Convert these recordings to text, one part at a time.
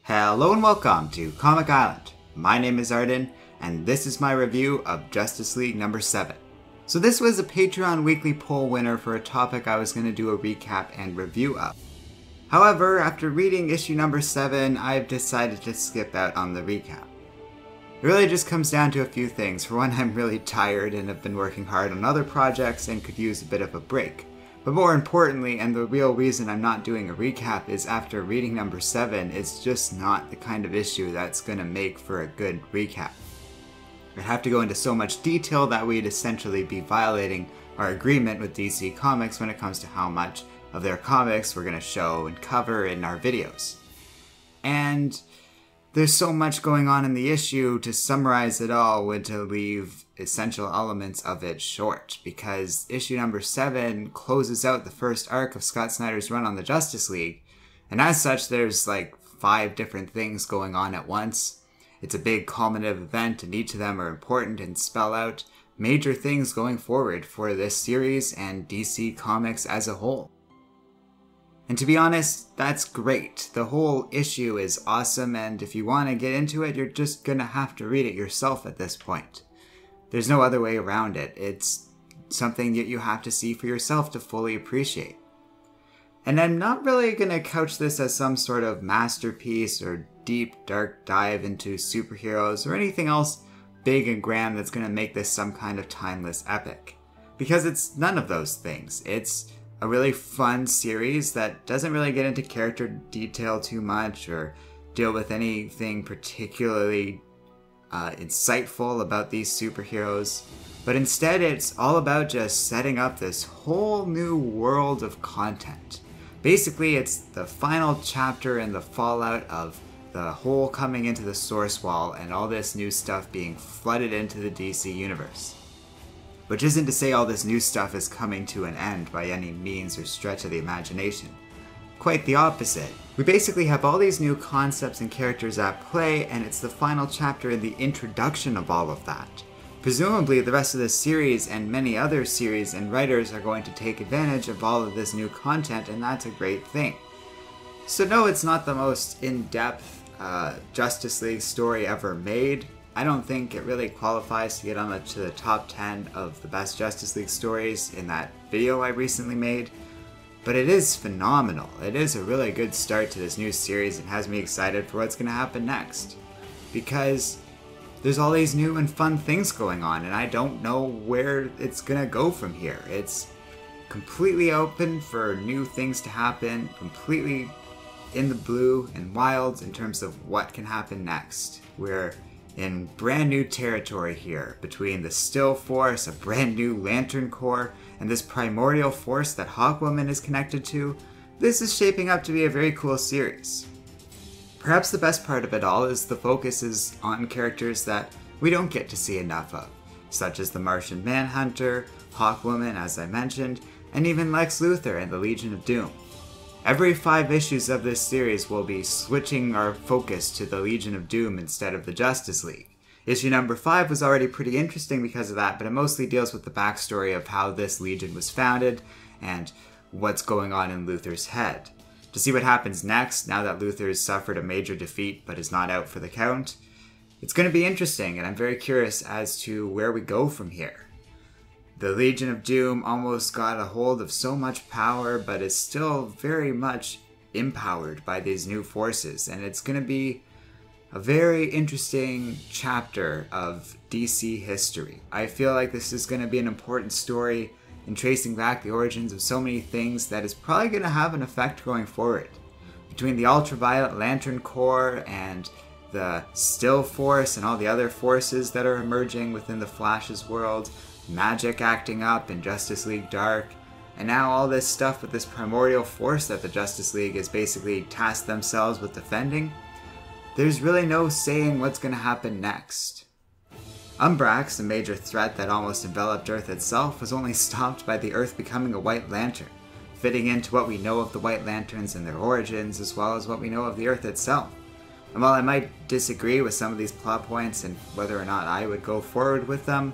Hello and welcome to Comic Island. My name is Arden, and this is my review of Justice League number 7. So this was a Patreon weekly poll winner for a topic I was going to do a recap and review of. However, after reading issue number 7, I've decided to skip out on the recap. It really just comes down to a few things. For one, I'm really tired and have been working hard on other projects and could use a bit of a break. But more importantly, and the real reason I'm not doing a recap, is after reading number 7, it's just not the kind of issue that's going to make for a good recap. I'd have to go into so much detail that we'd essentially be violating our agreement with DC Comics when it comes to how much of their comics we're going to show and cover in our videos. And there's so much going on in the issue, to summarize it all would to leave essential elements of it short, because issue number 7 closes out the first arc of Scott Snyder's run on the Justice League, and as such there's like 5 different things going on at once. It's a big culminative event, and each of them are important and spell out major things going forward for this series and DC Comics as a whole. And to be honest, that's great. The whole issue is awesome, and if you want to get into it, you're just gonna have to read it yourself at this point. There's no other way around it. It's something that you have to see for yourself to fully appreciate. And I'm not really gonna couch this as some sort of masterpiece or deep, dark dive into superheroes or anything else big and grand that's gonna make this some kind of timeless epic. Because it's none of those things. It's a really fun series that doesn't really get into character detail too much or deal with anything particularly insightful about these superheroes, but instead it's all about just setting up this whole new world of content. Basically, it's the final chapter in the fallout of the whole coming into the source wall and all this new stuff being flooded into the DC universe. Which isn't to say all this new stuff is coming to an end by any means or stretch of the imagination. Quite the opposite. We basically have all these new concepts and characters at play, and it's the final chapter in the introduction of all of that. Presumably the rest of this series and many other series and writers are going to take advantage of all of this new content, and that's a great thing. So no, it's not the most in-depth Justice League story ever made. I don't think it really qualifies to get on to the top 10 of the best Justice League stories in that video I recently made, but it is phenomenal. It is a really good start to this new series and has me excited for what's going to happen next. Because there's all these new and fun things going on, and I don't know where it's going to go from here. It's completely open for new things to happen, completely in the blue and wild in terms of what can happen next. We're in brand new territory here, between the Still Force, a brand new Lantern Corps, and this primordial force that Hawkwoman is connected to. This is shaping up to be a very cool series. Perhaps the best part of it all is the focus is on characters that we don't get to see enough of, such as the Martian Manhunter, Hawkwoman as I mentioned, and even Lex Luthor and the Legion of Doom. Every 5 issues of this series will be switching our focus to the Legion of Doom instead of the Justice League. Issue number 5 was already pretty interesting because of that, but it mostly deals with the backstory of how this Legion was founded and what's going on in Luthor's head. To see what happens next, now that Luthor's suffered a major defeat but is not out for the count, it's going to be interesting, and I'm very curious as to where we go from here. The Legion of Doom almost got a hold of so much power, but is still very much empowered by these new forces, and it's going to be a very interesting chapter of DC history. I feel like this is going to be an important story in tracing back the origins of so many things that is probably going to have an effect going forward. Between the Ultraviolet Lantern Corps and the Still Force and all the other forces that are emerging within the Flash's world, magic acting up in Justice League Dark, and now all this stuff with this primordial force that the Justice League has basically tasked themselves with defending, there's really no saying what's going to happen next. Umbrax, a major threat that almost enveloped Earth itself, was only stopped by the Earth becoming a White Lantern, fitting into what we know of the White Lanterns and their origins, as well as what we know of the Earth itself. And while I might disagree with some of these plot points and whether or not I would go forward with them,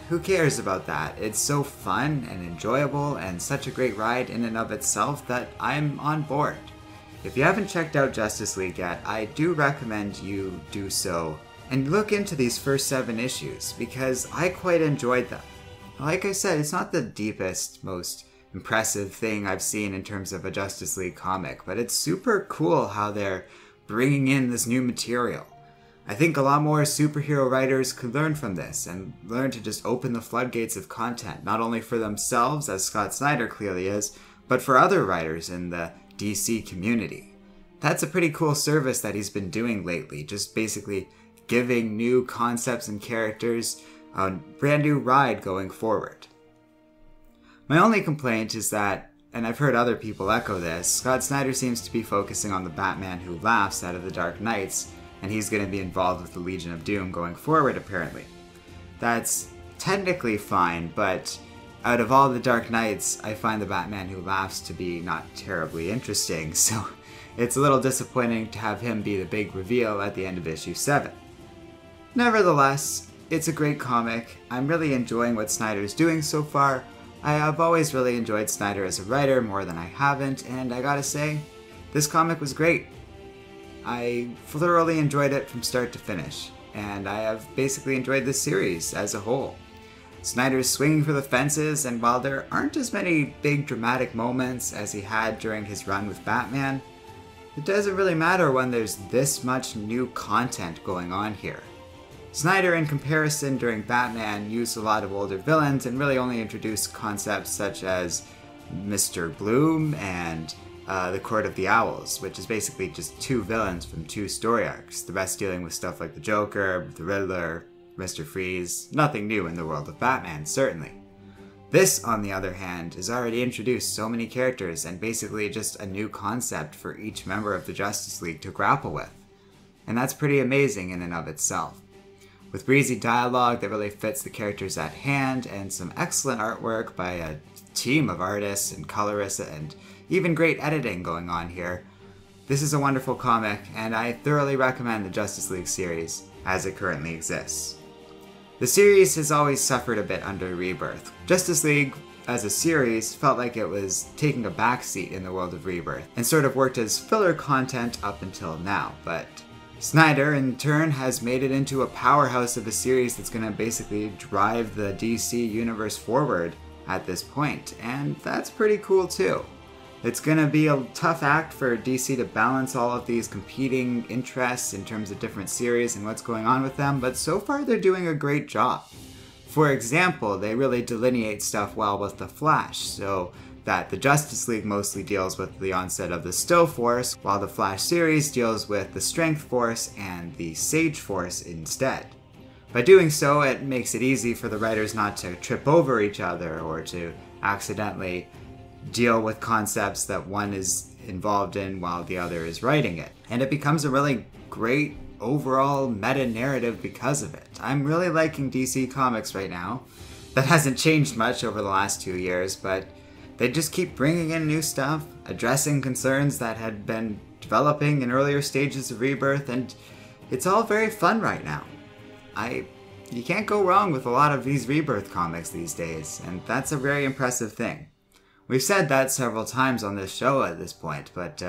who cares about that? It's so fun and enjoyable and such a great ride in and of itself that I'm on board. If you haven't checked out Justice League yet, I do recommend you do so and look into these first 7 issues because I quite enjoyed them. Like I said, it's not the deepest, most impressive thing I've seen in terms of a Justice League comic, but it's super cool how they're bringing in this new material. I think a lot more superhero writers could learn from this and learn to just open the floodgates of content, not only for themselves, as Scott Snyder clearly is, but for other writers in the DC community. That's a pretty cool service that he's been doing lately, just basically giving new concepts and characters a brand new ride going forward. My only complaint is that, and I've heard other people echo this, Scott Snyder seems to be focusing on the Batman who laughs out of the Dark Knights, and he's going to be involved with the Legion of Doom going forward apparently. That's technically fine, but out of all the Dark Knights, I find the Batman who laughs to be not terribly interesting, so it's a little disappointing to have him be the big reveal at the end of issue 7. Nevertheless, it's a great comic. I'm really enjoying what Snyder's doing so far. I have always really enjoyed Snyder as a writer more than I haven't, and I gotta say, this comic was great. I thoroughly enjoyed it from start to finish, and I have basically enjoyed this series as a whole. Snyder's swinging for the fences, and while there aren't as many big dramatic moments as he had during his run with Batman, it doesn't really matter when there's this much new content going on here. Snyder, in comparison, during Batman, used a lot of older villains and really only introduced concepts such as Mr. Bloom and the Court of the Owls, which is basically just 2 villains from 2 story arcs, the rest dealing with stuff like the Joker, the Riddler, Mr. Freeze, nothing new in the world of Batman, certainly. This, on the other hand, has already introduced so many characters and basically just a new concept for each member of the Justice League to grapple with. And that's pretty amazing in and of itself. With breezy dialogue that really fits the characters at hand and some excellent artwork by a team of artists and colorists and even great editing going on here, this is a wonderful comic and I thoroughly recommend the Justice League series as it currently exists. The series has always suffered a bit under Rebirth. Justice League, as a series, felt like it was taking a backseat in the world of Rebirth, and sort of worked as filler content up until now, but Snyder, in turn, has made it into a powerhouse of a series that's going to basically drive the DC universe forward at this point, and that's pretty cool too. It's going to be a tough act for DC to balance all of these competing interests in terms of different series and what's going on with them, but so far they're doing a great job. For example, they really delineate stuff well with The Flash, so that the Justice League mostly deals with the onset of the Still Force, while the Flash series deals with the Strength Force and the Sage Force instead. By doing so, it makes it easy for the writers not to trip over each other or to accidentally deal with concepts that one is involved in while the other is writing it. And it becomes a really great overall meta-narrative because of it. I'm really liking DC Comics right now. That hasn't changed much over the last 2 years, but they just keep bringing in new stuff, addressing concerns that had been developing in earlier stages of Rebirth, and it's all very fun right now. You can't go wrong with a lot of these Rebirth comics these days, and that's a very impressive thing. We've said that several times on this show at this point, but,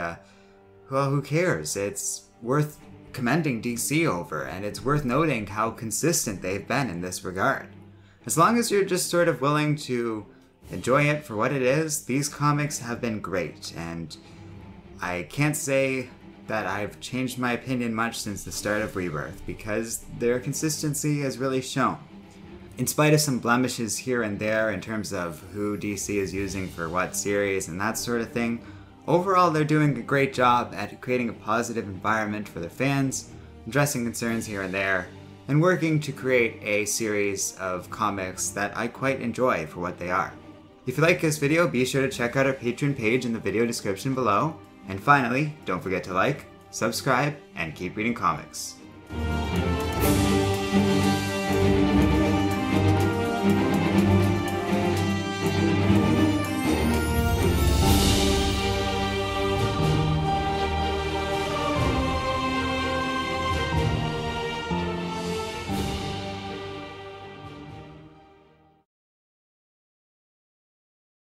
well, who cares? It's worth commending DC over, and it's worth noting how consistent they've been in this regard. As long as you're just sort of willing to enjoy it for what it is, these comics have been great, and I can't say that I've changed my opinion much since the start of Rebirth, because their consistency has really shown. In spite of some blemishes here and there in terms of who DC is using for what series and that sort of thing, overall they're doing a great job at creating a positive environment for their fans, addressing concerns here and there, and working to create a series of comics that I quite enjoy for what they are. If you like this video, be sure to check out our Patreon page in the video description below. And finally, don't forget to like, subscribe, and keep reading comics.